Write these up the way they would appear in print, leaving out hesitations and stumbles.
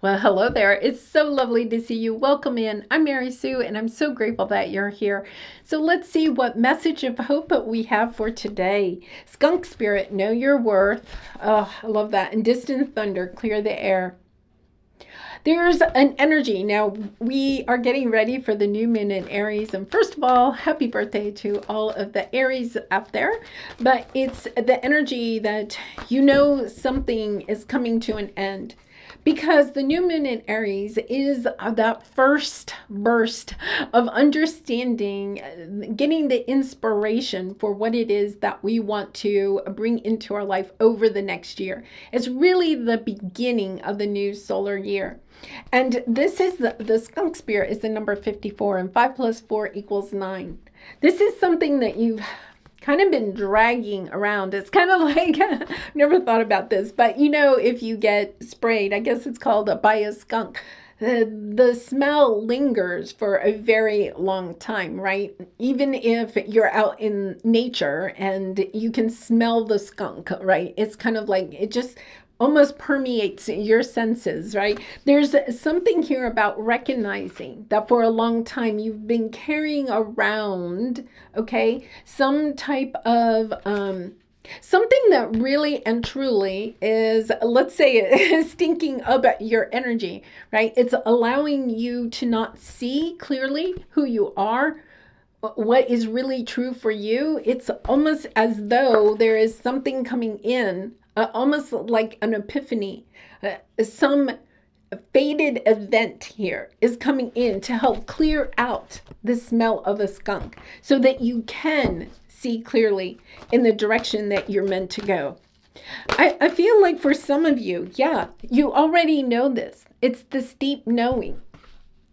Well, hello there. It's so lovely to see you. Welcome in. I'm Mary Sue, and I'm so grateful that you're here. So let's see what message of hope we have for today. Skunk spirit, know your worth. Oh, I love that. And distant thunder, clear the air. There's an energy. Now, we are getting ready for the new moon in Aries. And first of all, happy birthday to all of the Aries out there. But it's the energy that something is coming to an end. Because the new moon in Aries is that first burst of understanding, getting the inspiration for what it is that we want to bring into our life over the next year. It's really the beginning of the new solar year. And this is the skunk spirit is the number 54, and 5 plus 4 equals 9. This is something that you've kind of been dragging around. It's kind of like, I've never thought about this, but if you get sprayed, I guess it's called by a skunk, the smell lingers for a very long time, right? Even if you're out in nature and you can smell the skunk, right? It's kind of like it just almost permeates your senses, right? There's something here about recognizing that for a long time you've been carrying around, okay, some type of something that really and truly is, let's say, stinking up at your energy, right? It's allowing you to not see clearly who you are, what is really true for you. It's almost as though there is something coming in, almost like an epiphany, some fated event here is coming in to help clear out the smell of a skunk so that you can see clearly in the direction that you're meant to go. I feel like for some of you, yeah, you already know this. It's this deep knowing.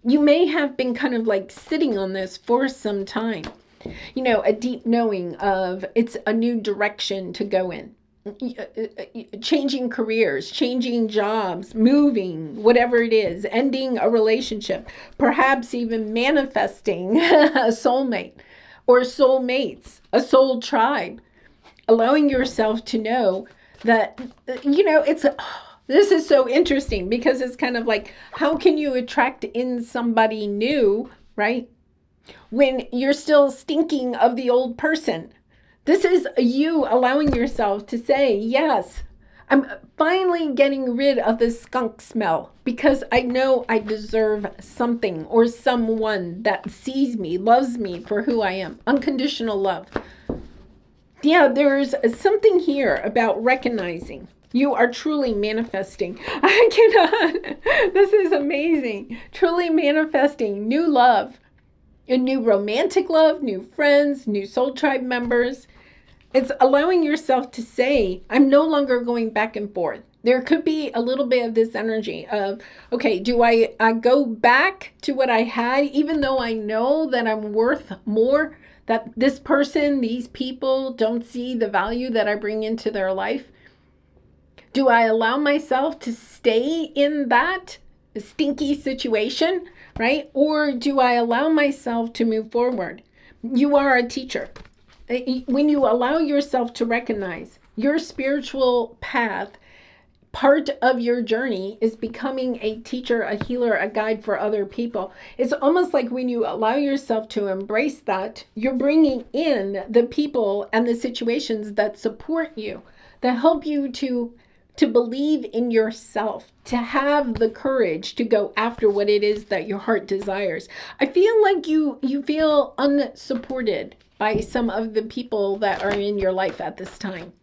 You may have been kind of like sitting on this for some time. A deep knowing of it's a new direction to go in. Changing careers, changing jobs, moving, whatever it is, ending a relationship, perhaps even manifesting a soulmate or soulmates, a soul tribe, allowing yourself to know that, this is so interesting because it's kind of like, how can you attract in somebody new, right? When you're still stinking of the old person. This is you allowing yourself to say, yes, I'm finally getting rid of the skunk smell because I know I deserve something or someone that sees me, loves me for who I am. Unconditional love. Yeah, there's something here about recognizing you are truly manifesting. I cannot. This is amazing. Truly manifesting new love, a new romantic love, new friends, new soul tribe members. It's allowing yourself to say, I'm no longer going back and forth. There could be a little bit of this energy of, okay, do I go back to what I had, even though I know that I'm worth more, that this person, these people don't see the value that I bring into their life? Do I allow myself to stay in that stinky situation, right? Or do I allow myself to move forward? You are a teacher. When you allow yourself to recognize your spiritual path, part of your journey is becoming a teacher, a healer, a guide for other people. It's almost like when you allow yourself to embrace that, you're bringing in the people and the situations that support you, that help you to believe in yourself, to have the courage to go after what it is that your heart desires. I feel like you feel unsupported by some of the people that are in your life at this time.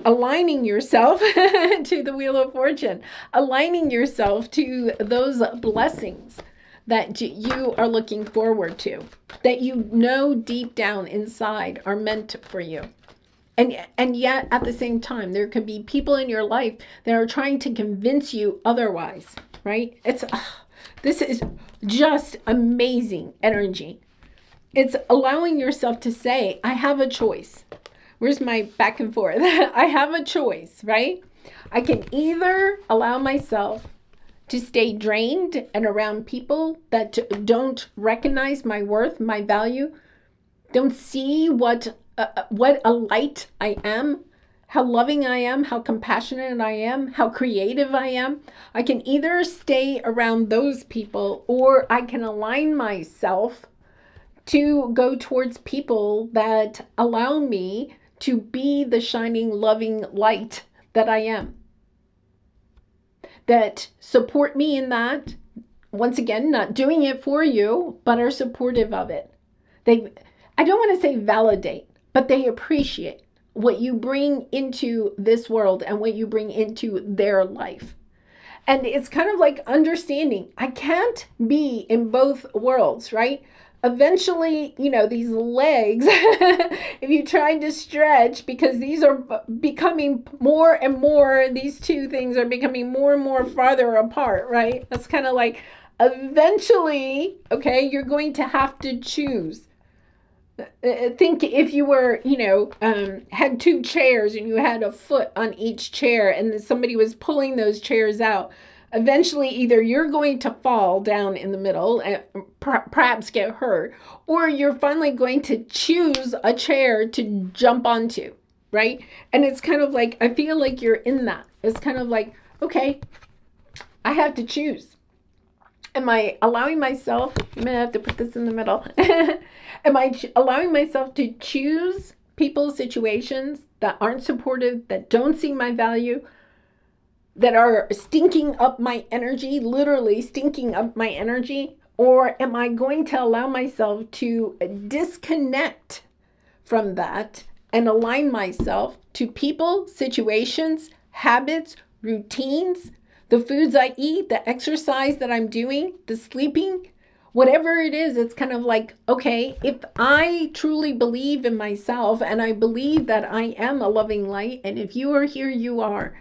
Aligning yourself to the Wheel of Fortune, aligning yourself to those blessings that you are looking forward to, that you know deep down inside are meant for you. And yet at the same time, there could be people in your life that are trying to convince you otherwise, right? This is just amazing energy. It's allowing yourself to say, I have a choice. Where's my back and forth? I have a choice, right? I can either allow myself to stay drained and around people that don't recognize my worth, my value, don't see what a light I am, how loving I am, how compassionate I am, how creative I am. I can either stay around those people or I can align myself to go towards people that allow me to be the shining, loving light that I am, that support me in that. Once again, not doing it for you, but are supportive of it. I don't want to say validate, but they appreciate what you bring into this world and what you bring into their life. And it's kind of like understanding I can't be in both worlds, right? Eventually, these legs, if you try to stretch, because these are becoming more and more, these two things are becoming more and more farther apart, right? That's kind of like eventually, okay, you're going to have to choose. Think if you were, had two chairs and you had a foot on each chair and then somebody was pulling those chairs out. Eventually, either you're going to fall down in the middle and perhaps get hurt, or you're finally going to choose a chair to jump onto, right? And it's kind of like, I feel like you're in that. It's kind of like, okay, I have to choose. Am I allowing myself, I'm going to have to put this in the middle. Am I allowing myself to choose people, situations that aren't supportive, that don't see my value, that are stinking up my energy, literally stinking up my energy? Or am I going to allow myself to disconnect from that and align myself to people, situations, habits, routines, the foods I eat, the exercise that I'm doing, the sleeping, whatever it is? It's kind of like, okay, if I truly believe in myself and I believe that I am a loving light, and if you are here, you are.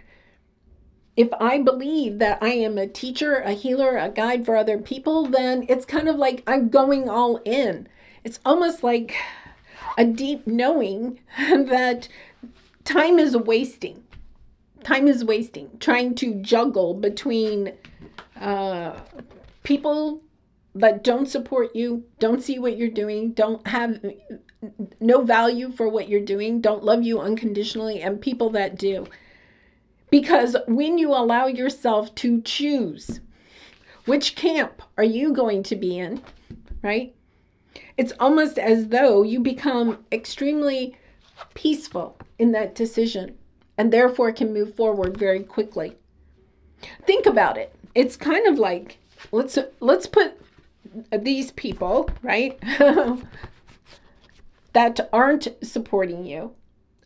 If I believe that I am a teacher, a healer, a guide for other people, then it's kind of like I'm going all in. It's almost like a deep knowing that time is wasting. Time is wasting trying to juggle between people that don't support you, don't see what you're doing, don't have no value for what you're doing, don't love you unconditionally, and people that do. Because when you allow yourself to choose which camp are you going to be in, right? It's almost as though you become extremely peaceful in that decision and therefore can move forward very quickly. Think about it. It's kind of like, let's put these people, right, that aren't supporting you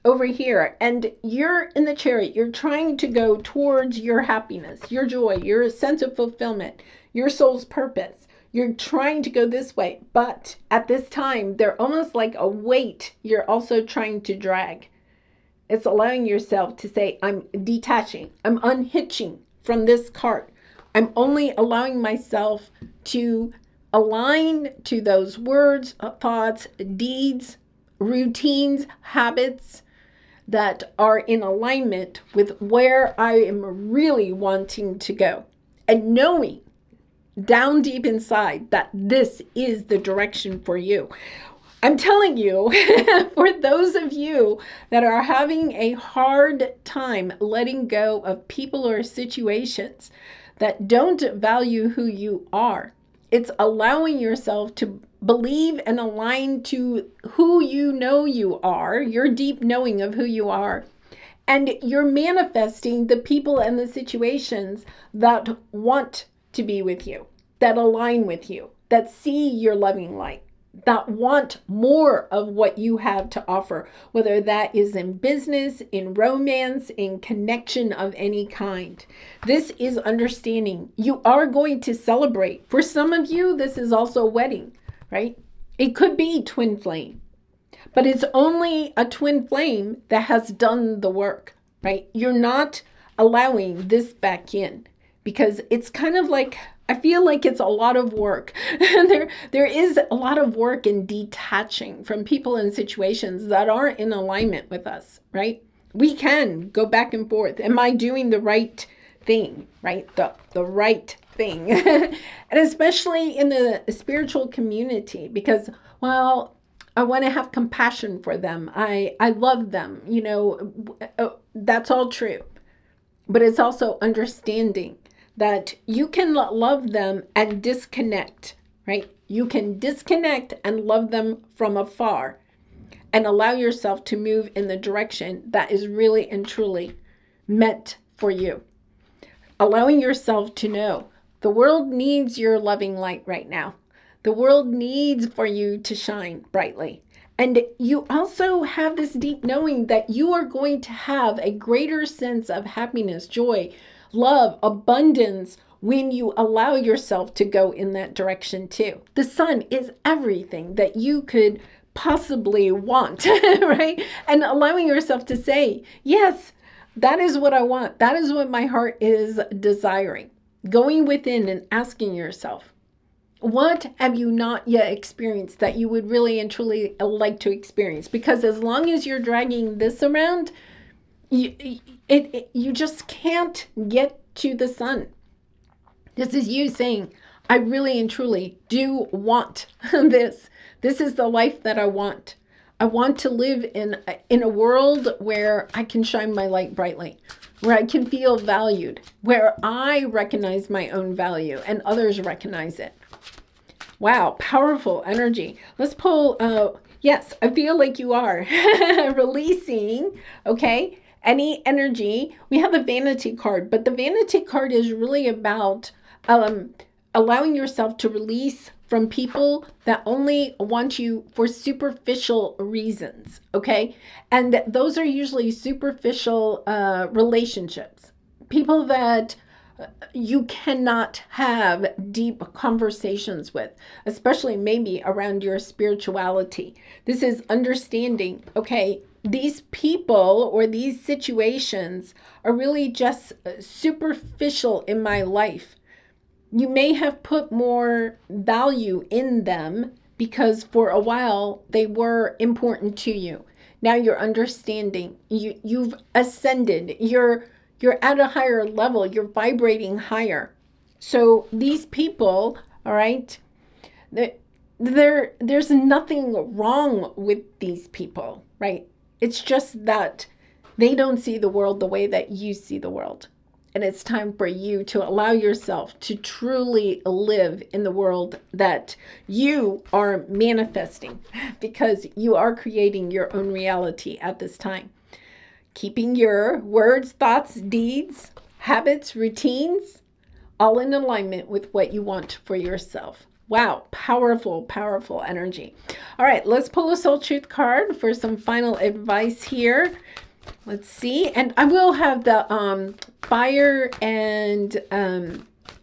over here, and you're in the chariot. You're trying to go towards your happiness, your joy, your sense of fulfillment, your soul's purpose. You're trying to go this way, but at this time, they're almost like a weight you're also trying to drag. It's allowing yourself to say, I'm detaching, I'm unhitching from this cart. I'm only allowing myself to align to those words, thoughts, deeds, routines, habits that are in alignment with where I am really wanting to go. And knowing down deep inside that this is the direction for you. I'm telling you, for those of you that are having a hard time letting go of people or situations that don't value who you are, it's allowing yourself to believe and align to who you know you are, your deep knowing of who you are. And you're manifesting the people and the situations that want to be with you, that align with you, that see your loving light, that want more of what you have to offer, whether that is in business, in romance, in connection of any kind. This is understanding. You are going to celebrate. For some of you, this is also a wedding, right? It could be twin flame, but it's only a twin flame that has done the work, right? You're not allowing this back in because it's kind of like, I feel like it's a lot of work. There is a lot of work in detaching from people and situations that aren't in alignment with us, right? We can go back and forth. Am I doing the right thing, right? The right thing. And especially in the spiritual community, because, well, I want to have compassion for them. I love them. That's all true. But it's also understanding that you can love them and disconnect, right? You can disconnect and love them from afar and allow yourself to move in the direction that is really and truly meant for you. Allowing yourself to know the world needs your loving light right now. The world needs for you to shine brightly. And you also have this deep knowing that you are going to have a greater sense of happiness, joy, love, abundance when you allow yourself to go in that direction too. The sun is everything that you could possibly want, right? And allowing yourself to say, yes, that is what I want. That is what my heart is desiring. Going within and asking yourself, what have you not yet experienced that you would really and truly like to experience? Because as long as you're dragging this around, you just can't get to the sun. This is you saying, I really and truly do want this. This is the life that I want. I want to live in a world where I can shine my light brightly, where I can feel valued, where I recognize my own value and others recognize it. Wow, powerful energy. Let's pull, yes, I feel like you are releasing, okay, any energy. We have the vanity card, but the vanity card is really about allowing yourself to release from people that only want you for superficial reasons, okay? And those are usually superficial relationships. People that you cannot have deep conversations with, especially maybe around your spirituality. This is understanding, okay, these people or these situations are really just superficial in my life. You may have put more value in them because for a while they were important to you. Now you're understanding. You've ascended. You're at a higher level. You're vibrating higher. So these people, all right, there's nothing wrong with these people, right? It's just that they don't see the world the way that you see the world. And it's time for you to allow yourself to truly live in the world that you are manifesting, because you are creating your own reality at this time. Keeping your words, thoughts, deeds, habits, routines, all in alignment with what you want for yourself. Wow, powerful, powerful energy. All right, let's pull a soul truth card for some final advice here. Let's see. And I will have the fire and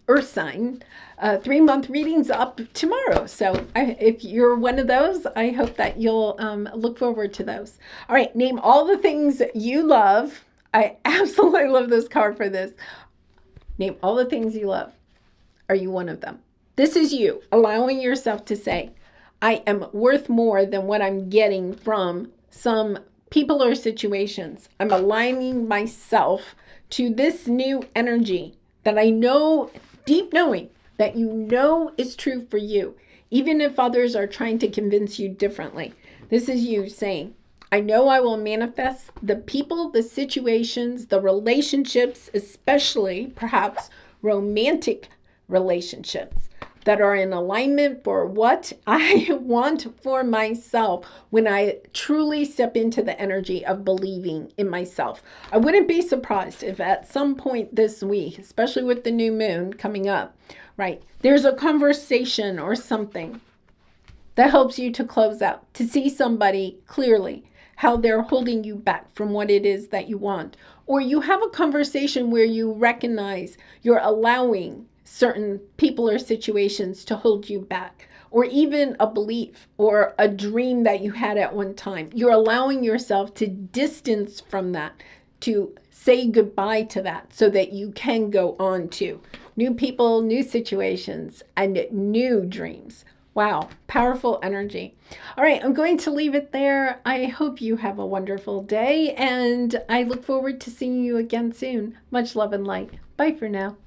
earth sign 3-month readings up tomorrow. So if you're one of those, I hope that you'll look forward to those. All right. Name all the things you love. I absolutely love this card for this. Name all the things you love. Are you one of them? This is you allowing yourself to say, I am worth more than what I'm getting from some people or situations. I'm aligning myself to this new energy that I know, deep knowing that you know is true for you, even if others are trying to convince you differently. This is you saying, I know I will manifest the people, the situations, the relationships, especially perhaps romantic relationships, that are in alignment for what I want for myself when I truly step into the energy of believing in myself. I wouldn't be surprised if at some point this week, especially with the new moon coming up, right, there's a conversation or something that helps you to close out, to see somebody clearly, how they're holding you back from what it is that you want. Or you have a conversation where you recognize you're allowing certain people or situations to hold you back, or even a belief or a dream that you had at one time. You're allowing yourself to distance from that, to say goodbye to that, so that you can go on to new people, new situations, and new dreams. Wow, powerful energy. All right, I'm going to leave it there. I hope you have a wonderful day, and I look forward to seeing you again soon. Much love and light. Bye for now.